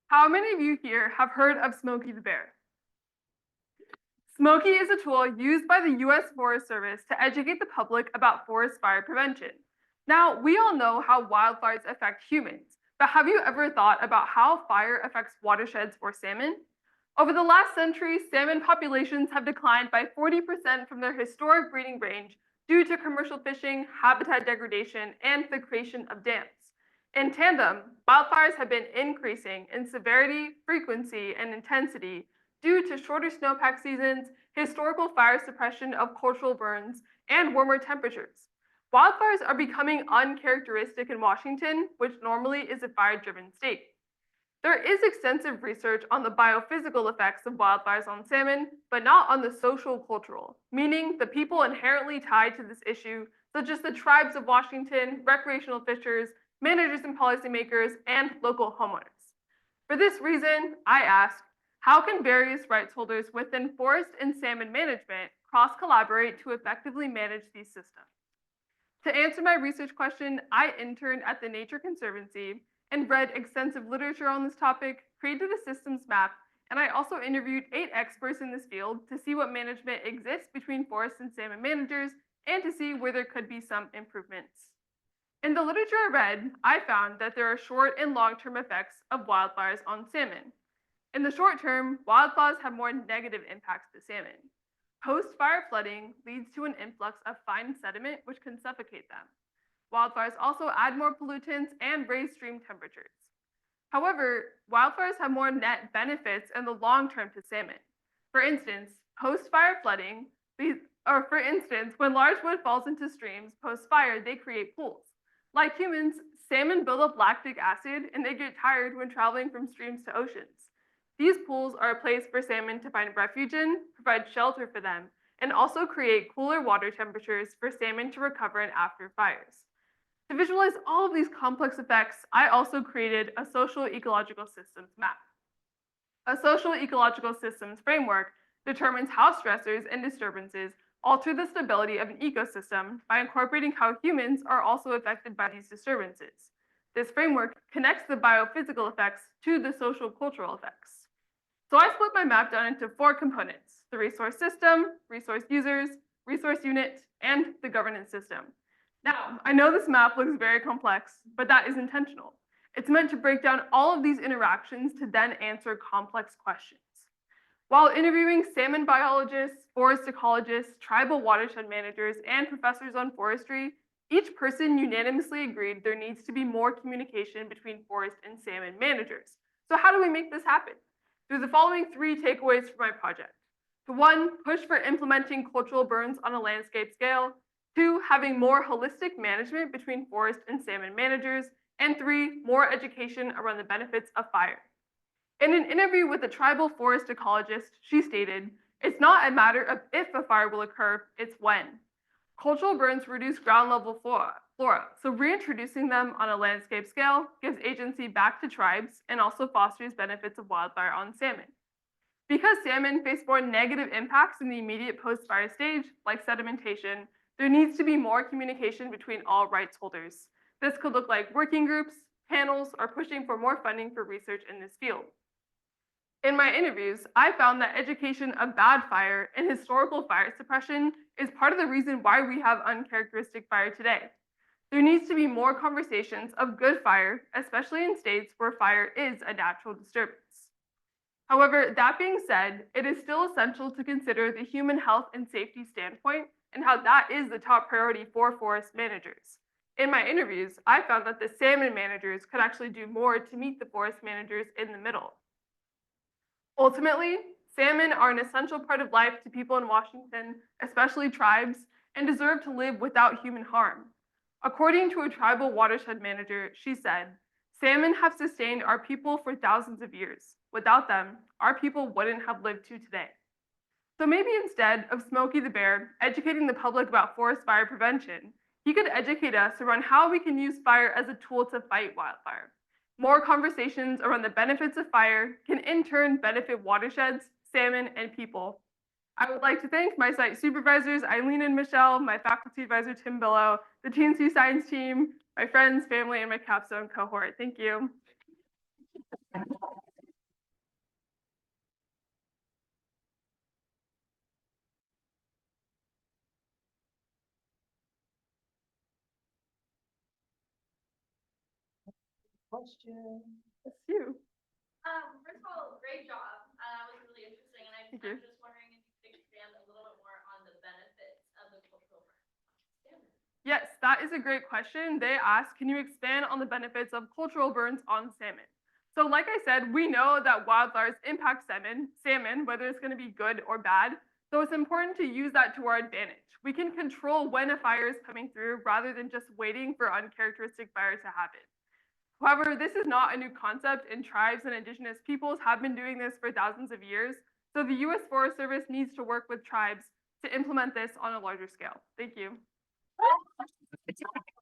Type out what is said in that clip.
How many of you here have heard of Smokey the Bear? Smokey is a tool used by the U.S. Forest Service to educate the public about forest fire prevention. Now, we all know how wildfires affect humans, but have you ever thought about how fire affects watersheds for salmon? Over the last century, salmon populations have declined by 40% from their historic breeding range due to commercial fishing, habitat degradation, and the creation of dams. In tandem, wildfires have been increasing in severity, frequency, and intensity due to shorter snowpack seasons, historical fire suppression of cultural burns, and warmer temperatures. Wildfires are becoming uncharacteristic in Washington, which normally is a fire-driven state. There is extensive research on the biophysical effects of wildfires on salmon, but not on the social cultural, meaning the people inherently tied to this issue, such as the tribes of Washington, recreational fishers, managers and policymakers, and local homeowners. For this reason, I asked, how can various rights holders within forest and salmon management cross-collaborate to effectively manage these systems? To answer my research question, I interned at the Nature Conservancy and read extensive literature on this topic, created a systems map, and I also interviewed 8 experts in this field to see what management exists between forest and salmon managers and to see where there could be some improvements. In the literature I read, I found that there are short and long-term effects of wildfires on salmon. In the short term, wildfires have more negative impacts to salmon. Post-fire flooding leads to an influx of fine sediment which can suffocate them. Wildfires also add more pollutants and raise stream temperatures. However, wildfires have more net benefits in the long term to salmon. For instance, post-fire flooding, when large wood falls into streams post-fire, they create pools. Like humans, salmon build up lactic acid and they get tired when traveling from streams to oceans. These pools are a place for salmon to find refuge in, provide shelter for them, and also create cooler water temperatures for salmon to recover in after fires. To visualize all of these complex effects, I also created a social ecological systems map. A social ecological systems framework determines how stressors and disturbances alter the stability of an ecosystem by incorporating how humans are also affected by these disturbances. This framework connects the biophysical effects to the social cultural effects. So I split my map down into 4 components: the resource system, resource users, resource unit, and the governance system. Now, I know this map looks very complex, but that is intentional. It's meant to break down all of these interactions to then answer complex questions. While interviewing salmon biologists, forest ecologists, tribal watershed managers, and professors on forestry, each person unanimously agreed there needs to be more communication between forest and salmon managers. So how do we make this happen? Through the following 3 takeaways from my project. 1, push for implementing cultural burns on a landscape scale. 2, having more holistic management between forest and salmon managers. And 3, more education around the benefits of fire. In an interview with a tribal forest ecologist, she stated, "It's not a matter of if a fire will occur, it's when." Cultural burns reduce ground level flora, so reintroducing them on a landscape scale gives agency back to tribes and also fosters benefits of wildfire on salmon. Because salmon face more negative impacts in the immediate post-fire stage, like sedimentation, there needs to be more communication between all rights holders. This could look like working groups, panels, or pushing for more funding for research in this field. In my interviews, I found that education of bad fire and historical fire suppression is part of the reason why we have uncharacteristic fire today. There needs to be more conversations of good fire, especially in states where fire is a natural disturbance. However, that being said, it is still essential to consider the human health and safety standpoint and how that is the top priority for forest managers. In my interviews, I found that the salmon managers could actually do more to meet the forest managers in the middle. Ultimately, salmon are an essential part of life to people in Washington, especially tribes, and deserve to live without human harm. According to a tribal watershed manager, she said, "Salmon have sustained our people for thousands of years. Without them, our people wouldn't have lived to today." So maybe instead of Smokey the Bear educating the public about forest fire prevention, he could educate us around how we can use fire as a tool to fight wildfire. More conversations around the benefits of fire can in turn benefit watersheds, salmon, and people. I would like to thank my site supervisors, Eileen and Michelle, my faculty advisor, Tim Billow, the TNC science team, my friends, family, and my Capstone cohort. Thank you. Question. That's you. First of all, great job. That was really interesting, and Thank I'm you. just wondering if you could expand a little bit more on the benefits of the cultural burn. Yes, that is a great question. They asked, can you expand on the benefits of cultural burns on salmon? So, like I said, we know that wildfires impact salmon, whether it's going to be good or bad. So it's important to use that to our advantage. We can control when a fire is coming through rather than just waiting for uncharacteristic fire to happen. However, this is not a new concept, and tribes and indigenous peoples have been doing this for thousands of years. So the U.S. Forest Service needs to work with tribes to implement this on a larger scale. Thank you.